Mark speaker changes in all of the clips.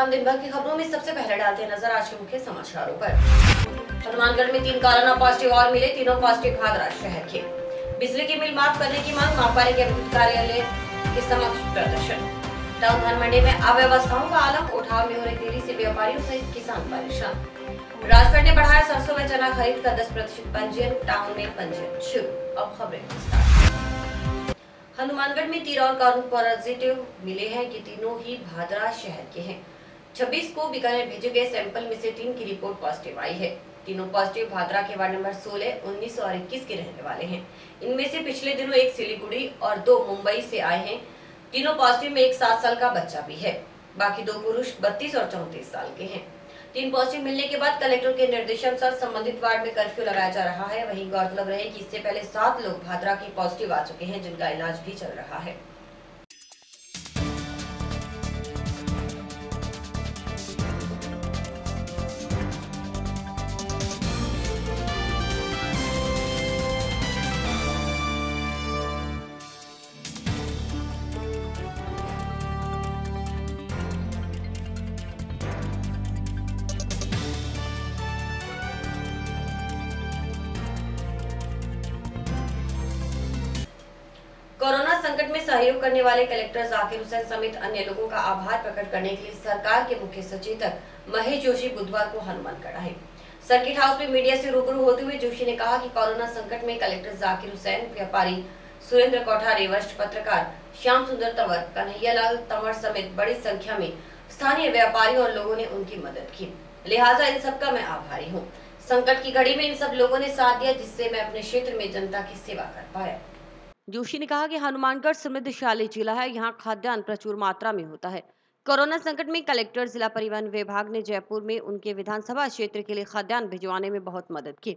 Speaker 1: हम दिन भर की खबरों में सबसे पहले डालते हैं नजर आज के मुख्य समाचारों पर। हनुमानगढ़ में 3 कोरोना पॉजिटिव और मिले, तीनों पॉजिटिव भादरा शहर के। बिजली की बिल माफ करने की मांग, मापारी के कार्यालय के समक्ष प्रदर्शन। टाउन धान मंडी में अव्यवस्थाओं का आलम, उठाव में हो रही देरी से व्यापारियों सहित किसान परेशान। राजफेड ने बढ़ाया सरसों व चना खरीद का 10% पंजीयन, टाउन में पंजीयन शुरू। अब खबरें विस्तार। हनुमानगढ़ में 3 और कोरोना पॉजिटिव मिले हैं कि तीनों ही भादरा शहर के हैं। 26 को बीकानेर भेजे गए सैंपल में से 3 की रिपोर्ट पॉजिटिव आई है। तीनों पॉजिटिव भादरा के वार्ड नंबर 16, 19 और 21 के रहने वाले हैं। इनमें से पिछले दिनों एक सिलीगुड़ी और 2 मुंबई से आए हैं। तीनों पॉजिटिव में एक 7 साल का बच्चा भी है। बाकी 2 पुरुष 32 और 34 साल के हैं। 3 पॉजिटिव मिलने के बाद कलेक्टर के निर्देशानुसार संबंधित वार्ड में कर्फ्यू लगाया जा रहा है। वहीं गौरतलब रहे कि इससे पहले 7 लोग भादरा के पॉजिटिव आ चुके हैं, जिनका इलाज भी चल रहा है। कोरोना संकट में सहयोग करने वाले कलेक्टर जाकिर हुसैन समेत अन्य लोगों का आभार प्रकट करने के लिए सरकार के मुख्य सचेतक महेश जोशी बुधवार को हनुमानगढ़ आए। सर्किट हाउस में मीडिया से रूबरू होते हुए जोशी ने कहा कि कोरोना संकट में कलेक्टर जाकिर हुसैन, व्यापारी सुरेंद्र कोठारी, वरिष्ठ पत्रकार श्याम सुंदर तंवर, कन्हैयालाल तंवर समेत बड़ी संख्या में स्थानीय व्यापारियों और लोगों ने उनकी मदद की। लिहाजा इन सबका मैं आभारी हूँ। संकट की घड़ी में इन सब लोगों ने साथ दिया, जिससे मैं अपने क्षेत्र में जनता की सेवा कर पाया। जोशी ने कहा कि हनुमानगढ़ समृद्धशाली जिला है, यहाँ खाद्यान्न प्रचुर मात्रा में होता है। कोरोना संकट में कलेक्टर, जिला परिवहन विभाग ने जयपुर में उनके विधानसभा क्षेत्र के लिए खाद्यान्न भिजवाने में बहुत मदद की।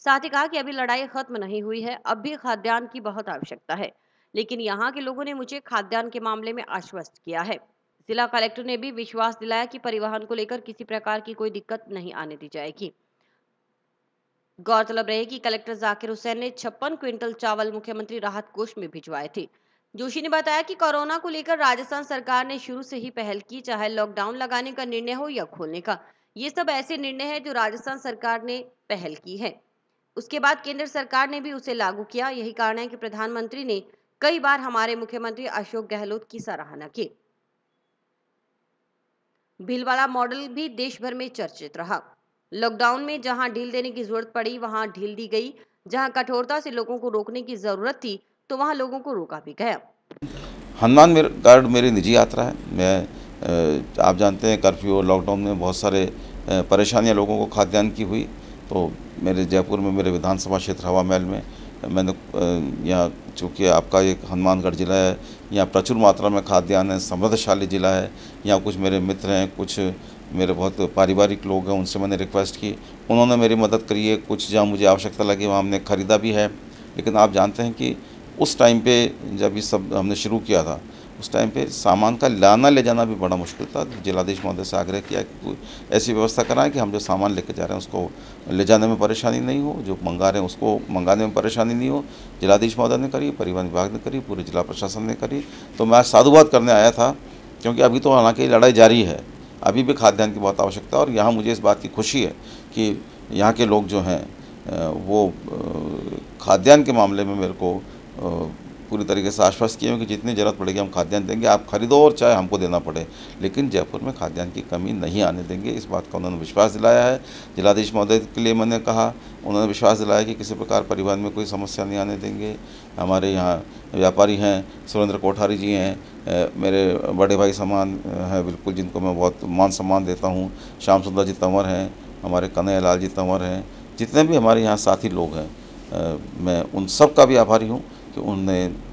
Speaker 1: साथ ही कहा कि अभी लड़ाई खत्म नहीं हुई है, अब भी खाद्यान्न की बहुत आवश्यकता है, लेकिन यहाँ के लोगों ने मुझे खाद्यान्न के मामले में आश्वस्त किया है। जिला कलेक्टर ने भी विश्वास दिलाया कि परिवहन को लेकर किसी प्रकार की कोई दिक्कत नहीं आने दी जाएगी। गौरतलब रहे कि कलेक्टर जाकिर हुसैन ने 56 क्विंटल चावल मुख्यमंत्री राहत कोष में भिजवाए थे। जोशी ने बताया कि कोरोना को लेकर राजस्थान सरकार ने शुरू से ही पहल की, चाहे लॉकडाउन लगाने का निर्णय हो या खोलने का। ये सब ऐसे निर्णय हैं जो राजस्थान सरकार ने पहल की है, उसके बाद केंद्र सरकार ने भी उसे लागू किया। यही कारण है कि प्रधानमंत्री ने कई बार हमारे मुख्यमंत्री अशोक गहलोत की सराहना की। भीलवाड़ा मॉडल भी देश भर में चर्चित रहा। लॉकडाउन में जहां ढील देने की जरूरत पड़ी वहां ढील दी गई, जहां कठोरता से लोगों को रोकने की जरूरत थी तो वहां लोगों को रोका भी गया।
Speaker 2: हनुमानगढ़ मेरी निजी यात्रा है। मैं आप जानते हैं कर्फ्यू और लॉकडाउन में बहुत सारे परेशानियां लोगों को खाद्यान्न की हुई। तो मेरे जयपुर में मेरे विधानसभा क्षेत्र हवा महल में मैंने यहाँ, चूँकि आपका एक हनुमानगढ़ ज़िला है, यहाँ प्रचुर मात्रा में खाद्यान्न है, समृद्धशाली ज़िला है। यहाँ कुछ मेरे मित्र हैं, कुछ मेरे बहुत पारिवारिक लोग हैं, उनसे मैंने रिक्वेस्ट की, उन्होंने मेरी मदद करी है। कुछ जहाँ मुझे आवश्यकता लगी वहाँ हमने ख़रीदा भी है। लेकिन आप जानते हैं कि उस टाइम पे जब ये सब हमने शुरू किया था, उस टाइम पे सामान का लाना ले जाना भी बड़ा मुश्किल था। जिलाधीश महोदय से आग्रह किया कि ऐसी व्यवस्था कराएं कि हम जो सामान लेके जा रहे हैं उसको ले जाने में परेशानी नहीं हो, जो मंगा रहे हैं उसको मंगाने में परेशानी नहीं हो। जिलाधीश महोदय ने करी, परिवहन विभाग ने करी, पूरे जिला प्रशासन ने करी। तो मैं आज साधुवाद करने आया था, क्योंकि अभी तो हालांकि लड़ाई जारी है, अभी भी खाद्यान्न की बहुत आवश्यकता है। और यहाँ मुझे इस बात की खुशी है कि यहाँ के लोग जो हैं वो खाद्यान्न के मामले में मेरे को पूरी तरीके से आश्वस्त किए हैं कि जितनी ज़रूरत पड़ेगी हम खाद्यान्न देंगे, आप खरीदो और चाहे हमको देना पड़े, लेकिन जयपुर में खाद्यान्न की कमी नहीं आने देंगे। इस बात का उन्होंने विश्वास दिलाया है। जिलाधीश महोदय के लिए मैंने कहा, उन्होंने विश्वास दिलाया कि किसी प्रकार परिवहन में कोई समस्या नहीं आने देंगे। हमारे यहाँ व्यापारी हैं, सुरेंद्र कोठारी जी हैं, मेरे बड़े भाई समान हैं बिल्कुल, जिनको मैं बहुत मान सम्मान देता हूँ। श्याम सुंदर जी तंवर हैं, हमारे कन्हैयालाल जी तंवर हैं, जितने भी हमारे यहाँ साथी लोग हैं, मैं उन सब का भी आभारी हूँ कि उन्होंने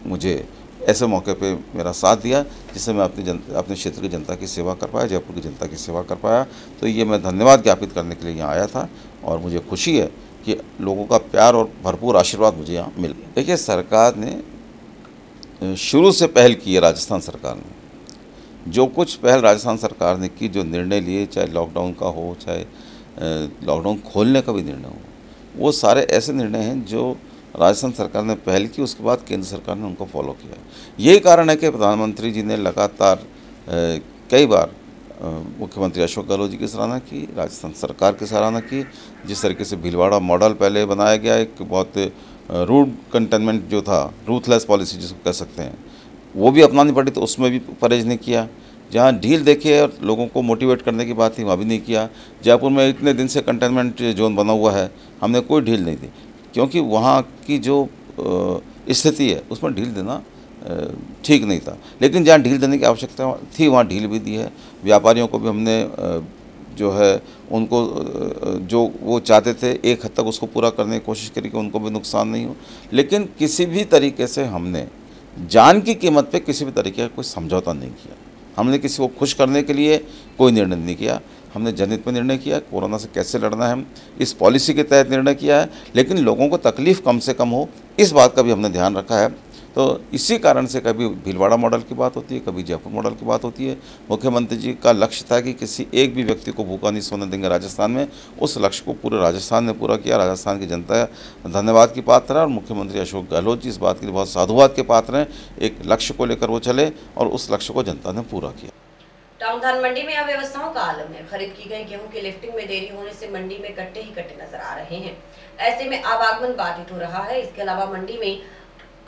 Speaker 2: मुझे ऐसे मौके पे मेरा साथ दिया, जिससे मैं अपने क्षेत्र की जनता की सेवा कर पाया, जयपुर की जनता की सेवा कर पाया। तो ये मैं धन्यवाद ज्ञापित करने के लिए यहाँ आया था, और मुझे खुशी है कि लोगों का प्यार और भरपूर आशीर्वाद मुझे यहाँ मिल गया। देखिए, सरकार ने शुरू से पहल की है। राजस्थान सरकार ने जो कुछ पहल राजस्थान सरकार ने की, जो निर्णय लिए, चाहे लॉकडाउन का हो, चाहे लॉकडाउन खोलने का भी निर्णय हो, वो सारे ऐसे निर्णय हैं जो राजस्थान सरकार ने पहल की, उसके बाद केंद्र सरकार ने उनको फॉलो किया। यही कारण है कि प्रधानमंत्री जी ने लगातार कई बार मुख्यमंत्री अशोक गहलोत जी की सराहना की, राजस्थान सरकार की सराहना की। जिस तरीके से भीलवाड़ा मॉडल पहले बनाया गया, एक बहुत रूड कंटेनमेंट जो था, रूथलेस पॉलिसी जिसको कह सकते हैं, वो भी अपनानी पड़ी, तो उसमें भी परहेज नहीं किया। जहाँ ढील देखिए और लोगों को मोटिवेट करने की बात थी, वहाँ भी नहीं किया। जयपुर में इतने दिन से कंटेनमेंट जोन बना हुआ है, हमने कोई ढील नहीं दी, क्योंकि वहाँ की जो स्थिति है उसमें ढील देना ठीक नहीं था। लेकिन जहाँ ढील देने की आवश्यकता थी वहाँ ढील भी दी है। व्यापारियों को भी हमने जो है उनको जो वो चाहते थे एक हद तक उसको पूरा करने की कोशिश करी कि उनको भी नुकसान नहीं हो। लेकिन किसी भी तरीके से हमने जान की कीमत पे किसी भी तरीके का कोई समझौता नहीं किया। हमने किसी को खुश करने के लिए कोई निर्णय नहीं किया। हमने जनहित में निर्णय किया, कोरोना से कैसे लड़ना है हम इस पॉलिसी के तहत निर्णय किया है, लेकिन लोगों को तकलीफ़ कम से कम हो इस बात का भी हमने ध्यान रखा है। तो इसी कारण से कभी भीलवाड़ा मॉडल की बात होती है, कभी जयपुर मॉडल की बात होती है। मुख्यमंत्री जी का लक्ष्य था कि किसी एक भी व्यक्ति को भूखा नहीं सोने देंगे राजस्थान में। उस लक्ष्य को पूरे राजस्थान ने पूरा किया। राजस्थान की जनता धन्यवाद की पात्र है और मुख्यमंत्री अशोक गहलोत जी इस बात के लिए बहुत साधुवाद के पात्र हैं। एक लक्ष्य को लेकर वो चले और उस लक्ष्य को जनता ने पूरा किया।
Speaker 1: टाउन धान मंडी में अव्यवस्थाओं का आलम है। खरीद की गई गेहूं की लिफ्टिंग में देरी होने से मंडी में कट्टे ही कट्टे नजर आ रहे हैं। ऐसे में आवागमन बाधित हो रहा है। इसके अलावा मंडी में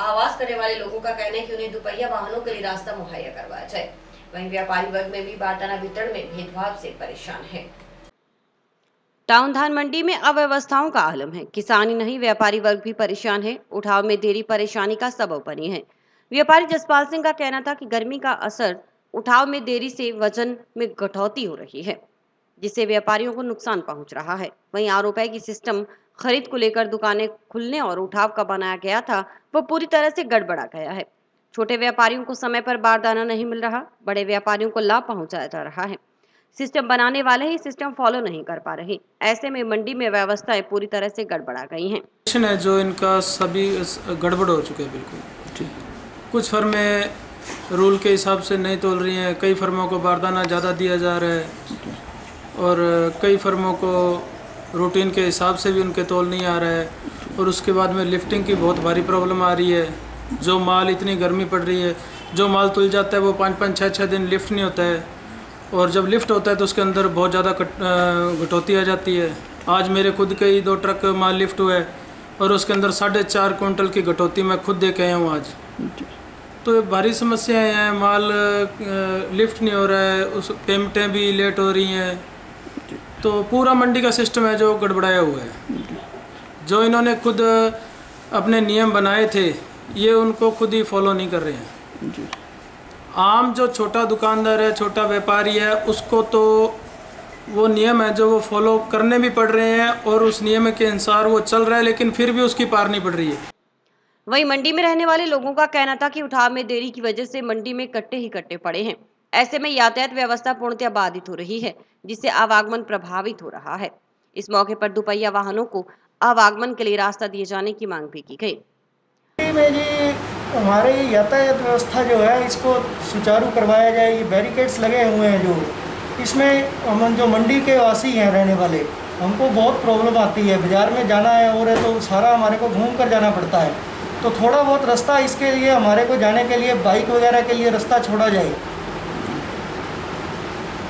Speaker 1: आवास करने वाले लोगों का कहना है कि उन्हें दुपहिया वाहनों के लिए रास्ता मुहैया करवाया जाए। वहीं व्यापारी वर्ग में भी बारदाना वितरण में भेदभाव से परेशान है। टाउन धान मंडी में अव्यवस्थाओं का आलम है। किसान ही नहीं, व्यापारी वर्ग भी परेशान है। उठाव में देरी परेशानी का सबब बनी है। व्यापारी जसपाल सिंह का कहना था कि गर्मी का असर उठाव में देरी से वजन में कटौती हो रही है, जिससे व्यापारियों को नुकसान पहुंच रहा है। वहीं आरोप है कि सिस्टम खरीद को लेकर दुकानें खुलने और उठाव का बनाया गया था वो पूरी तरह से गड़बड़ा गया है। छोटे व्यापारियों को समय पर बारदाना नहीं मिल रहा, बड़े व्यापारियों को लाभ पहुंचाया जा रहा है। सिस्टम बनाने वाले ही सिस्टम फॉलो नहीं कर पा रहे। ऐसे में मंडी में व्यवस्थाएं पूरी तरह से गड़बड़ा गई हैं।
Speaker 3: जो इनका सभी गड़बड़ हो चुके हैं बिल्कुल। कुछ फर्में रूल के हिसाब से नहीं तोल रही हैं, कई फर्मों को बारदाना ज़्यादा दिया जा रहा है और कई फर्मों को रूटीन के हिसाब से भी उनके तोल नहीं आ रहा है। और उसके बाद में लिफ्टिंग की बहुत भारी प्रॉब्लम आ रही है। जो माल, इतनी गर्मी पड़ रही है, जो माल तुल जाता है वो 5-5, 6-6 दिन लिफ्ट नहीं होता है और जब लिफ्ट होता है तो उसके अंदर बहुत ज़्यादा कटौती आ जाती है। आज मेरे खुद के ही 2 ट्रक माल लिफ्ट हुआ है और उसके अंदर 4.5 क्विंटल की कटौती मैं खुद देख आया हूँ आज। तो भारी समस्याएं हैं। माल लिफ्ट नहीं हो रहा है, उस पेमेंटें भी लेट हो रही हैं। तो पूरा मंडी का सिस्टम है जो गड़बड़ाया हुआ है। जो इन्होंने खुद अपने नियम बनाए थे ये उनको खुद ही फॉलो नहीं कर रहे हैं। आम जो छोटा दुकानदार है, छोटा व्यापारी है, उसको तो वो नियम है जो वो फॉलो करने भी पड़ रहे हैं और उस नियम के अनुसार वो चल रहा है, लेकिन फिर भी उसकी पार नहीं पड़ रही है।
Speaker 1: वहीं मंडी में रहने वाले लोगों का कहना था कि उठाव में देरी की वजह से मंडी में कट्टे ही कट्टे पड़े हैं। ऐसे में यातायात व्यवस्था पूर्णतः बाधित हो रही है, जिससे आवागमन प्रभावित हो रहा है। इस मौके पर दुपहिया वाहनों को आवागमन के लिए रास्ता दिए जाने की मांग भी की गई।
Speaker 4: हमारे यातायात व्यवस्था जो है इसको सुचारू करवाया जाए। ये बैरिकेड्स लगे हुए हैं जो इसमें हम जो मंडी के वासी हैं रहने वाले, हमको बहुत प्रॉब्लम आती है। बाज़ार में जाना है और है तो सारा हमारे को घूम कर जाना पड़ता है। तो थोड़ा बहुत रास्ता इसके लिए हमारे को जाने के लिए बाइक वगैरह के लिए रास्ता छोड़ा जाए।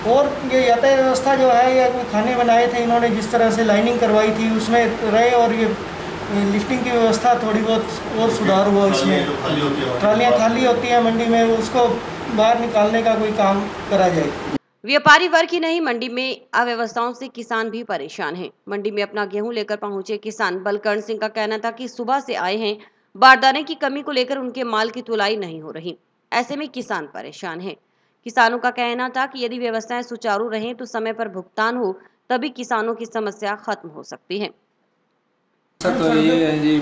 Speaker 4: और ये यातायात व्यवस्था जो है ये कोई खाने बनाए थे इन्होंने, जिस तरह से लाइनिंग करवाई थी उसमें रहे और ये लिफ्टिंग की व्यवस्था थोड़ी बहुत और सुधार हुआ। इसमें ट्रालियाँ खाली होती हैं मंडी में, उसको बाहर निकालने का कोई काम करा जाए।
Speaker 1: व्यापारी वर्ग ही नहीं, मंडी में अव्यवस्थाओं से किसान भी परेशान हैं। मंडी में अपना गेहूं लेकर पहुंचे किसान बलकर्ण सिंह का कहना था कि सुबह से आए हैं, बारदाने की कमी को लेकर उनके माल की तुलाई नहीं हो रही। ऐसे में किसान परेशान हैं। किसानों का कहना था कि यदि व्यवस्थाएं सुचारू रहें तो समय पर भुगतान हो, तभी किसानों की समस्या खत्म हो सकती है।
Speaker 5: तो ये है जी,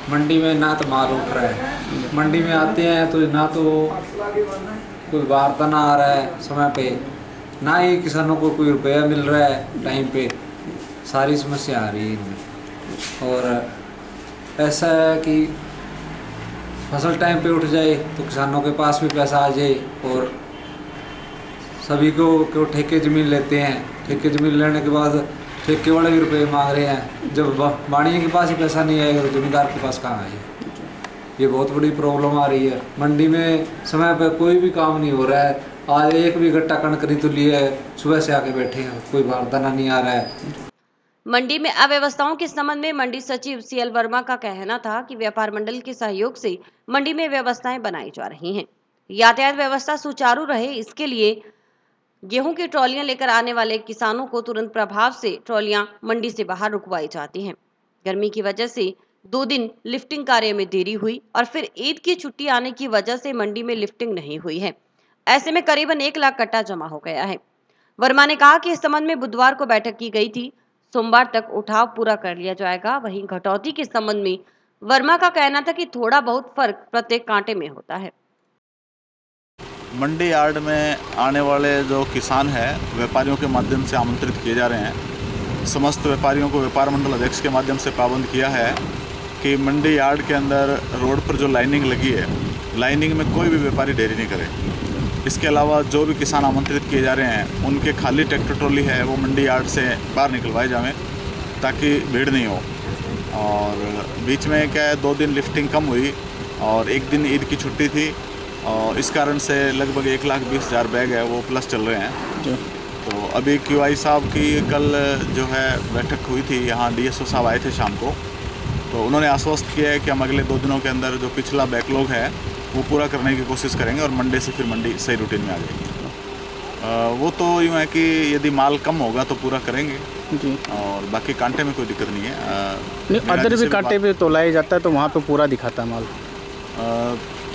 Speaker 5: मंडी में ना तो माल उठ रहा है, मंडी में आते हैं तो ना तो कोई बारदाना आ रहा है समय पे, ना ही किसानों को कोई रुपया मिल रहा है टाइम पे। सारी समस्या आ रही है इनमें। और ऐसा है कि फसल टाइम पे उठ जाए तो किसानों के पास भी पैसा आ जाए। और सभी को ठेके ज़मीन लेते हैं, ठेके ज़मीन लेने के बाद ठेके वाले भी रुपये मांग रहे हैं। जब बाड़ियों के पास ही पैसा नहीं आएगा तो जमींदार के पास कहाँ आएगा। ये बहुत बड़ी प्रॉब्लम आ रही है। मंडी में समय पर कोई भी काम नहीं हो रहा है। आज एक भी गट्टा कणक नहीं तो लिए है, सुबह से आके बैठे हैं, कोई बारदाना नहीं आ रहा है।
Speaker 1: मंडी में अव्यवस्थाओं के संबंध में मंडी सचिव CL वर्मा का कहना था कि व्यापार मंडल के सहयोग से मंडी में व्यवस्थाएं बनाई जा रही हैं। यातायात व्यवस्था सुचारू रहे, इसके लिए गेहूं की ट्रॉलियां लेकर आने वाले किसानों को तुरंत प्रभाव से ट्रॉलियां मंडी से बाहर रुकवाई जाती हैं। गर्मी की वजह से 2 दिन लिफ्टिंग कार्य में देरी हुई और फिर ईद की छुट्टी आने की वजह से मंडी में लिफ्टिंग नहीं हुई है। ऐसे में करीबन 1 लाख कट्टा जमा हो गया है। वर्मा ने कहा कि इस संबंध में बुधवार को बैठक की गई थी, सोमवार तक उठाव पूरा कर लिया जाएगा। वहीं घटौती के संबंध में वर्मा का कहना था कि थोड़ा बहुत फर्क प्रत्येक कांटे में होता है।
Speaker 6: मंडी यार्ड में आने वाले जो किसान हैं व्यापारियों के माध्यम से आमंत्रित किए जा रहे हैं। समस्त व्यापारियों को व्यापार मंडल अध्यक्ष के माध्यम से पाबंद किया है कि मंडी यार्ड के अंदर रोड पर जो लाइनिंग लगी है, लाइनिंग में कोई भी व्यापारी ढेरी नहीं करे। इसके अलावा जो भी किसान आमंत्रित किए जा रहे हैं उनके खाली ट्रैक्टर ट्रॉली है वो मंडी यार्ड से बाहर निकलवाए जाएं ताकि भीड़ नहीं हो। और बीच में क्या है 2 दिन लिफ्टिंग कम हुई और 1 दिन ईद की छुट्टी थी और इस कारण से लगभग 1,20,000 बैग है वो प्लस चल रहे हैं। तो अभी QI साहब की कल जो है बैठक हुई थी, यहाँ DSO साहब आए थे शाम को, तो उन्होंने आश्वस्त किया है कि हम अगले 2 दिनों के अंदर जो पिछला बैकलॉग है वो पूरा करने की कोशिश करेंगे और मंडे से फिर मंडी सही रूटीन में आ जाएगी। वो तो यूँ है कि यदि माल कम होगा तो पूरा करेंगे जी, और बाकी कांटे में कोई दिक्कत नहीं है।
Speaker 7: अदर भी कांटे पे तोलाया जाता है तो वहाँ पे पूरा दिखाता है माल।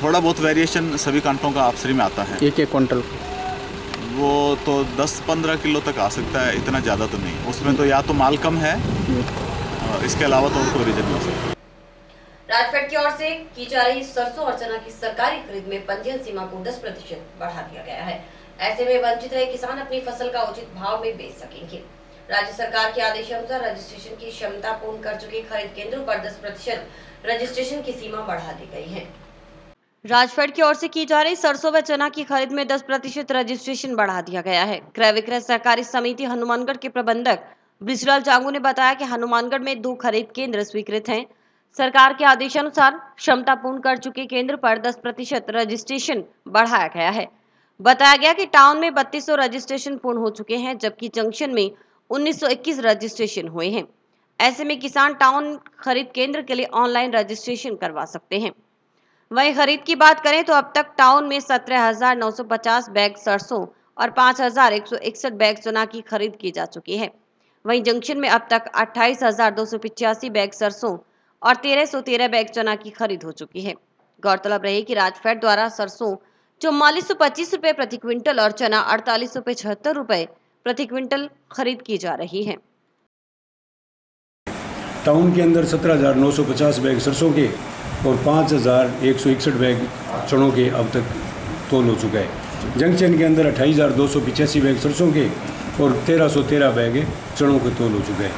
Speaker 6: थोड़ा बहुत वेरिएशन सभी कांटों का आपसरी में आता है।
Speaker 7: 1-1 क्विंटल
Speaker 6: वो तो 10-15 किलो तक आ सकता है, इतना ज़्यादा तो नहीं। उसमें तो या तो माल कम है, इसके अलावा तो कोई रीजन नहीं हो सकता।
Speaker 1: राजफेड की ओर से की जा रही सरसों और चना की सरकारी खरीद में पंजीयन सीमा को 10% बढ़ा दिया गया है। ऐसे में वंचित रहे किसान अपनी फसल का उचित भाव में बेच सकेंगे। राज्य सरकार के आदेशानुसार रजिस्ट्रेशन की क्षमता पूर्ण कर चुके खरीद केंद्रों पर 10% रजिस्ट्रेशन की सीमा बढ़ा दी गई है। राजफेड की ओर से की जा रही सरसों व चना की खरीद में 10% रजिस्ट्रेशन बढ़ा दिया गया है। क्रय विक्रय सहकारी समिति हनुमानगढ़ के प्रबंधक ब्रिजलाल जांगू ने बताया कि हनुमानगढ़ में 2 खरीद केंद्र स्वीकृत हैं। सरकार के आदेशानुसार क्षमता पूर्ण कर चुके केंद्र पर 10% रजिस्ट्रेशन बढ़ाया गया है। बताया गया कि टाउन में 3200 रजिस्ट्रेशन पूर्ण हो चुके हैं, जबकि जंक्शन में 1921 रजिस्ट्रेशन हुए हैं। ऐसे में किसान टाउन खरीद केंद्र के लिए ऑनलाइन रजिस्ट्रेशन करवा सकते हैं। वहीं खरीद की बात करें तो अब तक टाउन में 17,950 बैग सरसों और 5,161 बैग चना की खरीद की जा चुकी है। वहीं जंक्शन में अब तक 28,285 बैग सरसों और 1,313 बैग चना की खरीद हो चुकी है। गौरतलब रहे कि राजफेड द्वारा सरसों 4425 रुपए प्रति क्विंटल और चना 4876 रुपए प्रति क्विंटल खरीद की जा रही है।
Speaker 8: टाउन के अंदर 17,950 बैग सरसों के और 5,161 बैग चनों के अब तक तोल हो चुका है। जंक्शन के अंदर 28,285 बैग सरसों के और 1,313 बैग चनों के तोल हो चुका है।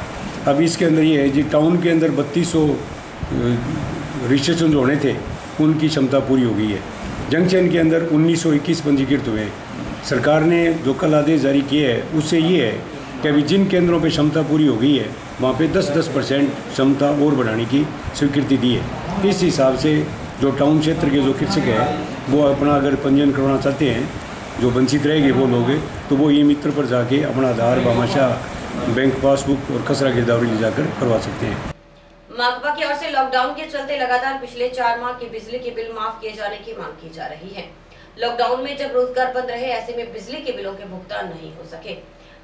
Speaker 8: अब इसके अंदर ये है जी, टाउन के अंदर 3200 रजिस्ट्रेशन जो होने थे उनकी क्षमता पूरी हो गई है। जंक्शन के अंदर 1921 पंजीकृत हुए हैं। सरकार ने जो कल आदेश जारी किए है उससे ये है कि अभी जिन केंद्रों पे क्षमता पूरी हो गई है वहाँ पे 10% क्षमता और बढ़ाने की स्वीकृति दी है। इस हिसाब से जो टाउन क्षेत्र के जो कृषक है वो अपना अगर पंजीयन करवाना चाहते हैं, जो वंचित रहेंगे वो लोग, तो वो ये मित्र पर जाके अपना आधार, भामाशाह, बैंक पासबुक और खसरा गिरदावरी ले जाकर करवा सकते हैं।
Speaker 1: माकपा की ओर से लॉकडाउन के चलते लगातार पिछले 4 माह के बिजली के बिल माफ किए जाने की मांग की जा रही है। लॉकडाउन में जब रोजगार बंद रहे, ऐसे में बिजली के बिलों के भुगतान नहीं हो सके।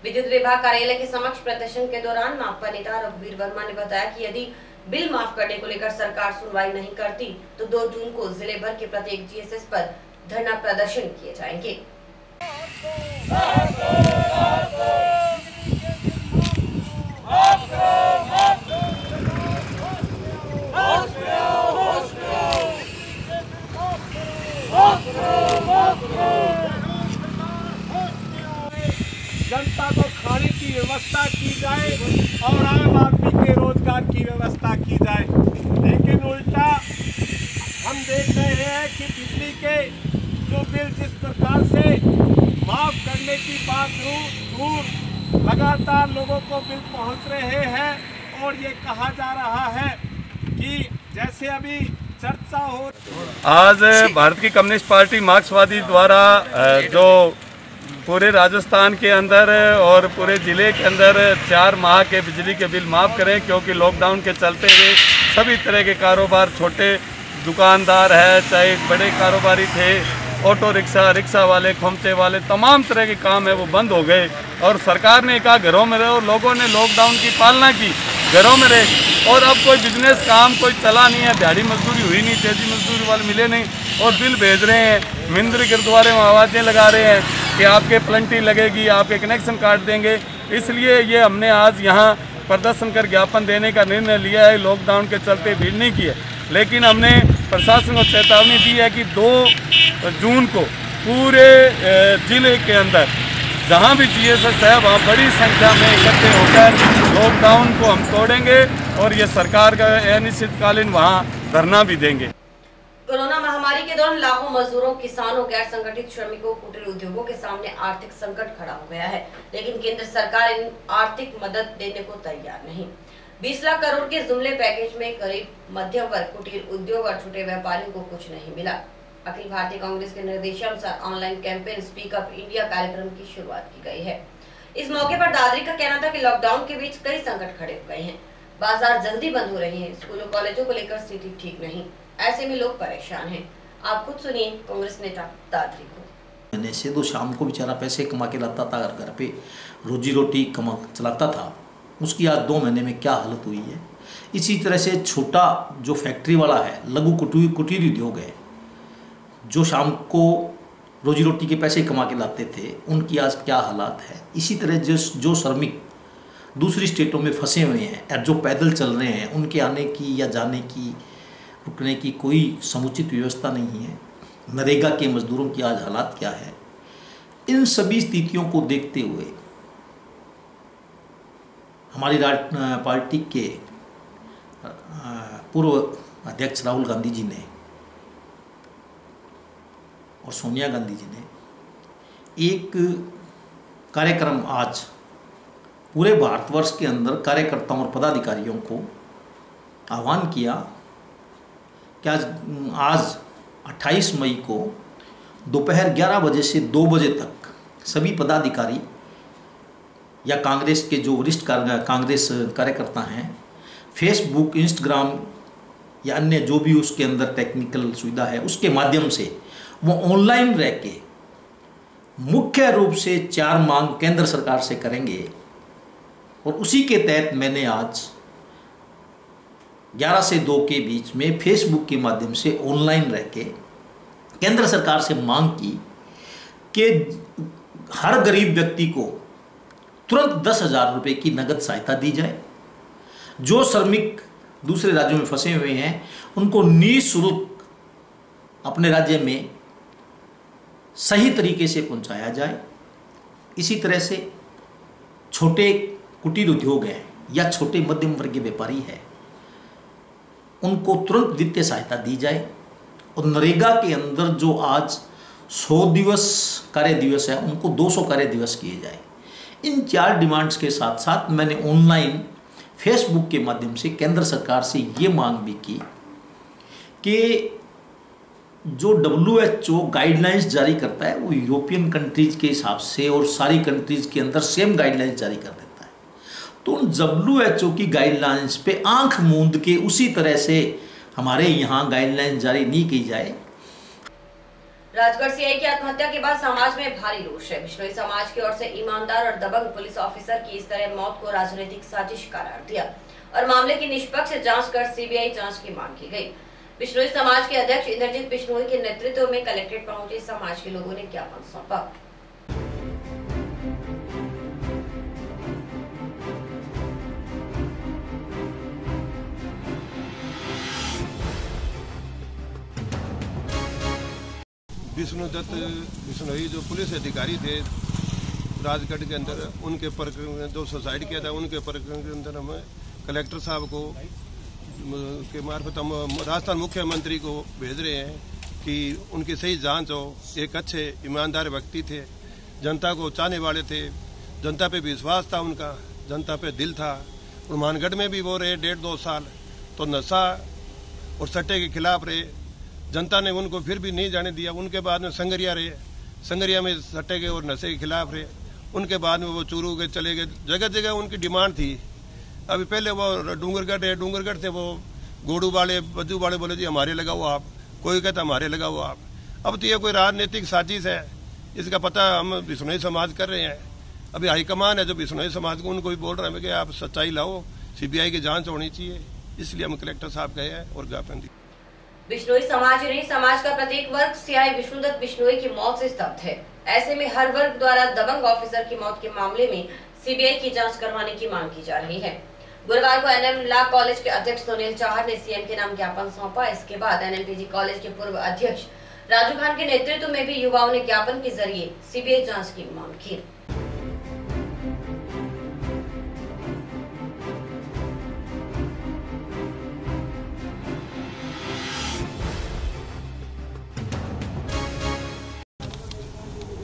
Speaker 1: विद्युत विभाग कार्यालय के समक्ष प्रदर्शन के दौरान माकपा नेता रघुवीर वर्मा ने बताया कि यदि बिल माफ करने को लेकर सरकार सुनवाई नहीं करती तो 2 जून को जिले भर के प्रत्येक GSS पर धरना प्रदर्शन किए जाएंगे।
Speaker 9: जनता को खाने की व्यवस्था की जाए और आम आदमी के रोजगार की व्यवस्था की जाए, लेकिन उल्टा हम देख रहे हैं कि बिजली के जो बिल जिस प्रकार से माफ करने की बात दूर लगातार लोगों को बिल पहुंच रहे हैं और ये कहा जा रहा है कि जैसे अभी चर्चा हो।
Speaker 10: आज भारत की कम्युनिस्ट पार्टी मार्क्सवादी द्वारा जो पूरे राजस्थान के अंदर और पूरे ज़िले के अंदर 4 माह के बिजली के बिल माफ़ करें, क्योंकि लॉकडाउन के चलते हुए सभी तरह के कारोबार, छोटे दुकानदार है चाहे बड़े कारोबारी थे, ऑटो रिक्शा, रिक्शा वाले, खोमचे वाले, तमाम तरह के काम है वो बंद हो गए। और सरकार ने कहा घरों में रहो, लोगों ने लॉकडाउन की पालना की, घरों में रहे। और अब कोई बिजनेस काम कोई चला नहीं है, दिहाड़ी मजदूरी हुई नहीं, तेजी मजदूरी वाले मिले नहीं, और बिल भेज रहे हैं। मंदिर गुरुद्वारे में आवाज़ें लगा रहे हैं कि आपके प्लंटी लगेगी, आपके कनेक्शन काट देंगे। इसलिए ये हमने आज यहाँ प्रदर्शन कर ज्ञापन देने का निर्णय लिया है। लॉकडाउन के चलते भीड़ नहीं की है, लेकिन हमने प्रशासन को चेतावनी दी है कि 2 जून को पूरे ज़िले के अंदर जहाँ भी जीएसएस है वहाँ बड़ी संख्या में इकट्ठे होकर लॉकडाउन को हम तोड़ेंगे और ये सरकार का अनिश्चितकालीन वहाँ धरना भी देंगे।
Speaker 1: कोरोना महामारी के दौरान लाखों मजदूरों, किसानों, गैर संगठित श्रमिकों, कुटीर उद्योगों के सामने आर्थिक संकट खड़ा हो गया है, लेकिन केंद्र सरकार इन आर्थिक मदद देने को तैयार नहीं। 20 लाख करोड़ के जुमले पैकेज में करीब मध्यम वर्ग, कुटीर उद्योग और छोटे व्यापारियों को कुछ नहीं मिला। अखिल भारतीय कांग्रेस के निर्देशानुसार online campaign speak up India कार्यक्रम की शुरुआत की गई है। इस मौके पर दादरी का कहना था कि लॉकडाउन के बीच कई संकट खड़े हो गए हैं, बाजार जल्दी बंद हो रहे हैं, स्कूलों कॉलेजों को लेकर स्थिति ठीक नहीं, ऐसे में लोग परेशान हैं। आप खुद सुनिए कांग्रेस नेता दादरी को।
Speaker 11: महीने से तो शाम को बेचारा पैसे कमा के लाता था, घर पे रोजी रोटी कमा चलाता था, उसकी आज 2 महीने में क्या हालत हुई है। इसी तरह से छोटा जो फैक्ट्री वाला है, लघु कुटीर उद्योग है, जो शाम को रोजी रोटी के पैसे कमा के लाते थे, उनकी आज क्या हालात है। इसी तरह जो श्रमिक दूसरी स्टेटों में फंसे हुए हैं और जो पैदल चल रहे हैं, उनके आने की या जाने की, रुकने की कोई समुचित व्यवस्था नहीं है। नरेगा के मजदूरों की आज हालात क्या है। इन सभी स्थितियों को देखते हुए हमारी पार्टी के पूर्व अध्यक्ष राहुल गांधी जी ने और सोनिया गांधी जी ने एक कार्यक्रम आज पूरे भारतवर्ष के अंदर कार्यकर्ताओं और पदाधिकारियों को आह्वान किया कि आज 28 मई को दोपहर 11 बजे से 2 बजे तक सभी पदाधिकारी या कांग्रेस के जो वरिष्ठ कांग्रेस कार्यकर्ता हैं, फेसबुक, इंस्टाग्राम या अन्य जो भी उसके अंदर टेक्निकल सुविधा है, उसके माध्यम से वो ऑनलाइन रह के मुख्य रूप से 4 मांग केंद्र सरकार से करेंगे। और उसी के तहत मैंने आज 11 से 2 के बीच में फेसबुक के माध्यम से ऑनलाइन रह के केंद्र सरकार से मांग की कि हर गरीब व्यक्ति को तुरंत 10,000 रुपये की नगद सहायता दी जाए। जो श्रमिक दूसरे राज्यों में फंसे हुए हैं, उनको निःशुल्क अपने राज्य में सही तरीके से पहुंचाया जाए। इसी तरह से छोटे कुटीर उद्योग हैं या छोटे मध्यम वर्ग के व्यापारी है, उनको तुरंत वित्तीय सहायता दी जाए। और नरेगा के अंदर जो आज 100 दिवस कार्य दिवस है, उनको 200 कार्य दिवस किए जाए। इन 4 डिमांड्स के साथ साथ मैंने ऑनलाइन फेसबुक के माध्यम से केंद्र सरकार से ये मांग भी की कि जो WHO गाइडलाइंस जारी करता है, वो यूरोपियन कंट्रीज के हिसाब से और सारी कंट्रीज के अंदर सेम गाइडलाइंस जारी कर देता है। तो उन WHO की गाइडलाइंस पे आंख मूंद के उसी तरह से हमारे यहाँ गाइडलाइंस जारी नहीं की जाए।
Speaker 1: राजगढ़ सीआई की आत्महत्या के बाद समाज में भारी रोष है। बिश्नोई समाज की ओर से ईमानदार और दबंग पुलिस ऑफिसर की इस तरह मौत को राजनीतिक साजिश करार दिया और मामले की निष्पक्ष जांच कर सीबीआई जांच की मांग की गई। बिश्नोई समाज के अध्यक्ष इंद्रजीत बिश्नोई के नेतृत्व में कलेक्ट्रेट पहुंचे समाज के लोगों ने ज्ञापन सौंपा।
Speaker 9: विष्णुदत्त बिश्नोई जो पुलिस अधिकारी थे राजगढ़ के अंदर, उनके प्रकरण जो सुसाइड किया था, उनके प्रकरण के अंदर हम कलेक्टर साहब को के मार्फत हम राजस्थान मुख्यमंत्री को भेज रहे हैं कि उनकी सही जांच हो। एक अच्छे ईमानदार व्यक्ति थे, जनता को चाहने वाले थे, जनता पे विश्वास था उनका, जनता पे दिल था। और मानगढ़ में भी वो रहे 1.5-2 साल। तो नशा और सट्टे के खिलाफ रहे। जनता ने उनको फिर भी नहीं जाने दिया। उनके बाद में संगरिया रहे, संगरिया में सट्टे के और नशे के खिलाफ रहे। उनके बाद में वो चूरू गए, चले गए, जगह जगह उनकी डिमांड थी। अभी पहले वो डूंगरगढ़ है, डूंगरगढ़ से वो गोडू वाले, बज्जू वाले बोले जी हमारे लगाओ आप, कोई कहता हमारे लगाओ आप। अब तो ये कोई राजनीतिक साजिश है, इसका पता हम बिश्नोई समाज कर रहे हैं। अभी हाईकमान है जो बिश्नोई समाज को, उनको भी बोल रहे हैं कि आप सच्चाई लाओ, सीबीआई की जांच होनी चाहिए। इसलिए हम कलेक्टर साहब गए हैं और ज्ञापन दी।
Speaker 1: बिश्नोई समाज ही नहीं, समाज का प्रत्येक वर्ग सियाई विष्णुदत्त बिश्नोई की मौत से स्तब्ध है। ऐसे में हर वर्ग द्वारा दबंग ऑफिसर की मौत के मामले में सीबीआई की जांच करवाने की मांग की जा रही है। गुरुवार को एनएम लॉ कॉलेज के अध्यक्ष सुनील चाहर ने सीएम के नाम ज्ञापन सौंपा। इसके बाद एनएमपीजी कॉलेज के पूर्व अध्यक्ष राजू खान के नेतृत्व में भी युवाओं ने ज्ञापन के जरिए सीबीआई जांच की मांग की।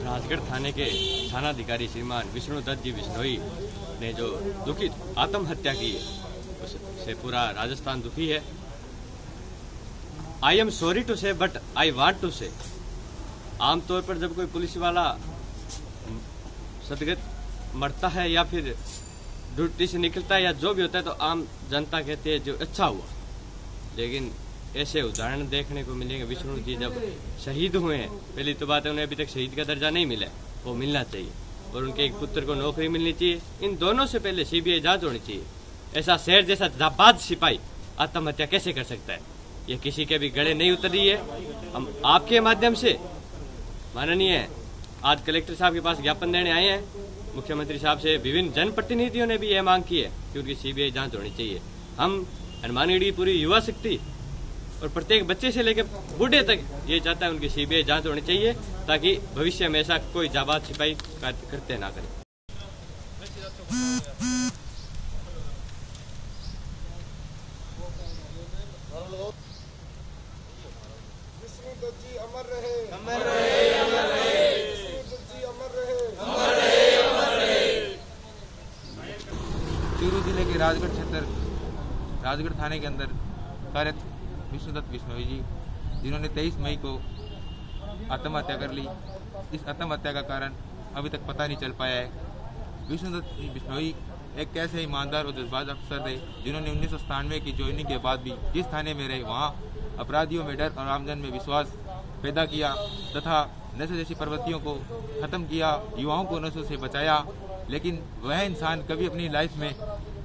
Speaker 12: राजगढ़ थाने के थानाधिकारी श्रीमान विष्णुदत्त जी बिश्नोई ने जो दुखित आत्महत्या की है, उससे पूरा राजस्थान दुखी है। आई एम सॉरी टू से बट आई वांट टू से। आमतौर पर जब कोई पुलिस वाला सदगत मरता है या फिर ड्यूटी से निकलता है या जो भी होता है तो आम जनता कहती है जो अच्छा हुआ, लेकिन ऐसे उदाहरण देखने को मिलेंगे। विष्णु जी जब शहीद हुए हैं, पहली तो बात है उन्हें अभी तक शहीद का दर्जा नहीं मिला, वो मिलना चाहिए और उनके एक पुत्र को नौकरी मिलनी चाहिए। इन दोनों से पहले सीबीआई जांच होनी चाहिए। ऐसा शेर जैसा जाबाज सिपाही आत्महत्या कैसे कर सकता है? ये किसी के भी गले नहीं उतर रही है। हम आपके माध्यम से माननीय आज कलेक्टर साहब के पास ज्ञापन देने आए हैं। मुख्यमंत्री साहब से विभिन्न जनप्रतिनिधियों ने भी यह मांग की है कि उनकी सीबीआई जांच होनी चाहिए। हम हनुमानगढ़ी पूरी युवा शक्ति और प्रत्येक बच्चे से लेकर बूढ़े तक ये चाहता है उनकी सीबीआई जांच होनी चाहिए, ताकि भविष्य में ऐसा कोई जाबाज सिपाही करते ना करें।
Speaker 13: विष्णुदत्त जी अमर रहे, अमर रहे, अमर रहे। विष्णुदत्त जी अमर रहे, अमर रहे, अमर रहे।
Speaker 14: चूरू जिले के राजगढ़ क्षेत्र, राजगढ़ थाने के अंदर कार्यरत विष्णुदत्त बिश्नोई जी, जिन्होंने 23 मई को आत्महत्या कर ली। इस आत्महत्या का कारण अभी तक पता नहीं चल पाया है। विष्णुदत्त बिश्नोई एक ऐसे ईमानदार और जज्बात अफसर थे जिन्होंने 1997 की ज्वाइनिंग के बाद भी जिस थाने में रहे वहाँ अपराधियों में डर और आमजन में विश्वास पैदा किया तथा नशे जैसी प्रवृत्तियों को खत्म किया, युवाओं को नशों से बचाया। लेकिन वह इंसान कभी अपनी लाइफ में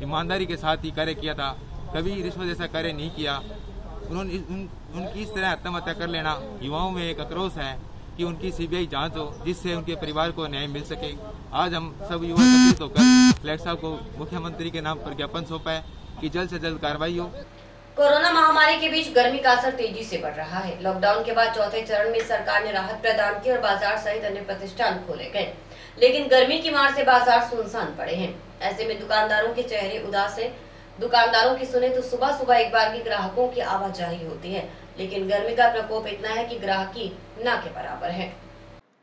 Speaker 14: ईमानदारी के साथ ही कार्य किया था, कभी रिश्वत जैसा कार्य नहीं किया। उन्होंने उनकी इस तरह आत्महत्या कर लेना युवाओं में एक आक्रोश है कि उनकी सीबीआई जांच हो, जिससे उनके परिवार को न्याय मिल सके। आज हम सब युवा एकत्रित होकर कलेक्टर साहब को मुख्यमंत्री के नाम पर ज्ञापन सौंपा है कि जल्द से जल्द कार्रवाई हो।
Speaker 1: कोरोना महामारी के बीच गर्मी का असर तेजी से बढ़ रहा है। लॉकडाउन के बाद चौथे चरण में सरकार ने राहत प्रदान की और बाजार सहित अन्य प्रतिष्ठान खोले गए, लेकिन गर्मी की मार से बाजार सुनसान पड़े हैं। ऐसे में दुकानदारों के चेहरे उदास है। दुकानदारों की सुने तो सुबह सुबह एक बार की ग्राहकों की आवाजाही होती है, लेकिन गर्मी का प्रकोप इतना है कि ग्राहकी ना के बराबर है।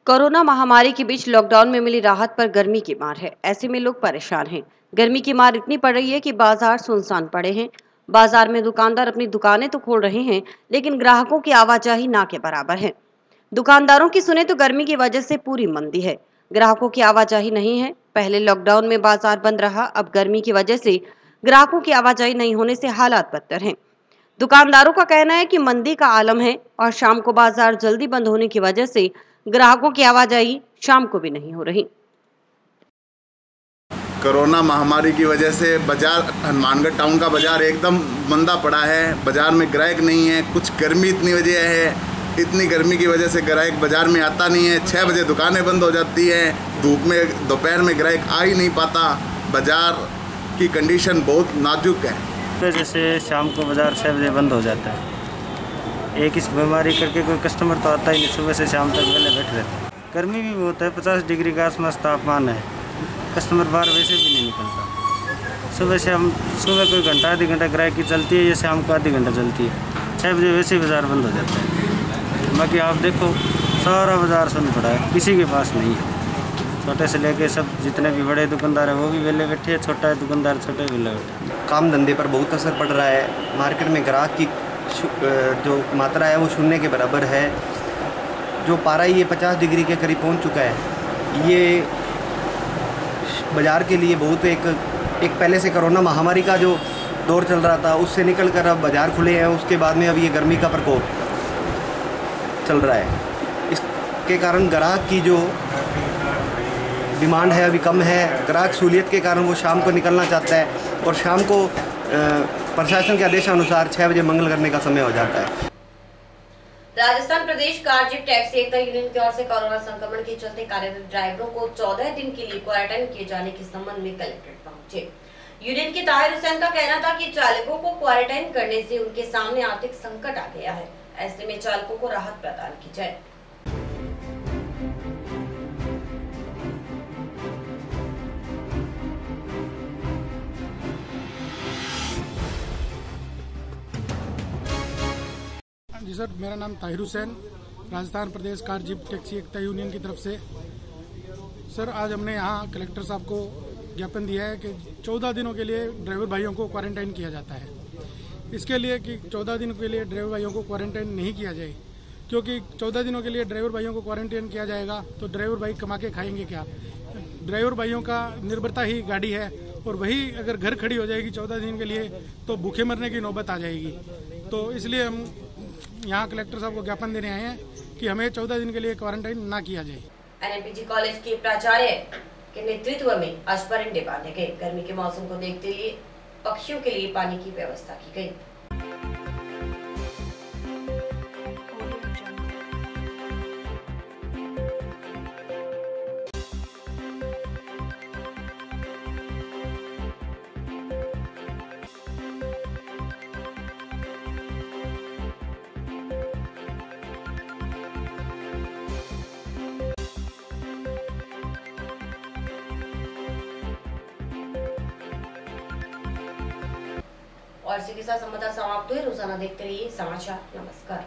Speaker 1: कोरोना महामारी के बीच लॉकडाउन में मिली राहत पर गर्मी की मार है। ऐसे में लोग परेशान हैं। गर्मी की मार इतनी पड़ रही है कि बाजार सुनसान पड़े हैं। बाजार में दुकानदार अपनी दुकानें तो खोल रहे हैं, लेकिन ग्राहकों की आवाजाही ना के बराबर है। दुकानदारों की सुने तो गर्मी की वजह से पूरी मंदी है, ग्राहकों की आवाजाही नहीं है। पहले लॉकडाउन में बाजार बंद रहा, अब गर्मी की वजह से ग्राहकों की आवाजाही नहीं होने से हालात बदतर हैं। दुकानदारों का कहना है कि मंदी का आलम है और शाम को बाजार जल्दी बंद होने की वजह से ग्राहकों की आवाजाही शाम को भी नहीं हो रही।
Speaker 15: कोरोना महामारी की वजह से बाजार, हनुमानगढ़ टाउन का बाजार एकदम मंदा पड़ा है। बाजार में ग्राहक नहीं है। कुछ गर्मी इतनी वजह है, इतनी गर्मी की वजह से ग्राहक बाजार में आता नहीं है। 6 बजे दुकानें बंद हो जाती हैं। धूप में दोपहर में ग्राहक आ ही नहीं पाता। बाजार की कंडीशन बहुत नाजुक है।
Speaker 16: जैसे शाम को बाजार 6 बजे बंद हो जाता है। एक इस बीमारी करके कोई कस्टमर तो आता ही नहीं, सुबह से शाम तक पहले बैठे रहते हैं। गर्मी भी बहुत है, 50 डिग्री का आसपास तापमान है। कस्टमर बाहर वैसे भी नहीं निकलता। सुबह कोई घंटा आधी घंटा ग्राहकी चलती है, या शाम को आधी घंटा चलती है। 6 बजे वैसे ही बाजार बंद हो जाता है। बाकी आप देखो सारा बाजार सुन पड़ा है, किसी के पास नहीं है। छोटे से लेके सब जितने भी बड़े दुकानदार हैं वो भी वेले बैठे हैं, छोटा दुकानदार छोटे वेले बैठे।
Speaker 17: काम धंधे पर बहुत असर पड़ रहा है। मार्केट में ग्राहक की जो मात्रा है वो शून्य के बराबर है। जो पारा ये 50 डिग्री के करीब पहुंच चुका है। ये बाज़ार के लिए बहुत एक पहले से कोरोना महामारी का जो दौर चल रहा था उससे निकल कर अब बाज़ार खुले हैं, उसके बाद में अब ये गर्मी का प्रकोप चल रहा है। इसके कारण ग्राहक की जो डिमांड है अभी कम है। ग्राहक सहूलियत के कारण वो शाम को निकलना चाहता है और शाम को प्रशासन के आदेशानुसार 6 बजे मंगल करने का समय हो जाता है।
Speaker 1: राजस्थान प्रदेश कार जीप टैक्सी एकता यूनियन की ओर से कोरोना संक्रमण के चलते कार्यरत ड्राइवरों को 14 दिन के लिए क्वारंटाइन किए जाने के संबंध में कलेक्ट्रेट पहुंचे। यूनियन के ताहिर हुसैन का कहना था कि चालकों को क्वारंटाइन करने से उनके सामने आर्थिक संकट आ गया है, ऐसे में चालकों को राहत प्रदान की जाए।
Speaker 18: जी सर, मेरा नाम ताहिर हुसैन, राजस्थान प्रदेश कार जीप टैक्सी एकता यूनियन की तरफ से। सर, आज हमने यहाँ कलेक्टर साहब को ज्ञापन दिया है कि 14 दिनों के लिए ड्राइवर भाइयों को क्वारंटाइन किया जाता है। इसके लिए कि 14 दिनों के लिए ड्राइवर भाइयों को क्वारंटाइन नहीं किया जाए, क्योंकि 14 दिनों के लिए ड्राइवर भाइयों को क्वारंटाइन किया जाएगा तो ड्राइवर भाई कमा के खाएंगे क्या? ड्राइवर भाइयों का निर्भरता ही गाड़ी है और वही अगर घर खड़ी हो जाएगी 14 दिन के लिए तो भूखे मरने की नौबत आ जाएगी। तो इसलिए हम यहाँ कलेक्टर साहब को ज्ञापन देने आए हैं कि हमें 14 दिन के लिए क्वारंटाइन ना किया जाए।
Speaker 1: एनएमपीजी कॉलेज के प्राचार्य के नेतृत्व में आज परिंदे बांधे गए। गर्मी के मौसम को देखते हुए पक्षियों के लिए पानी की व्यवस्था की गई। और इसी के साथ समाचार समाप्त हुए। रोजाना देखते रहिए समाचार। नमस्कार।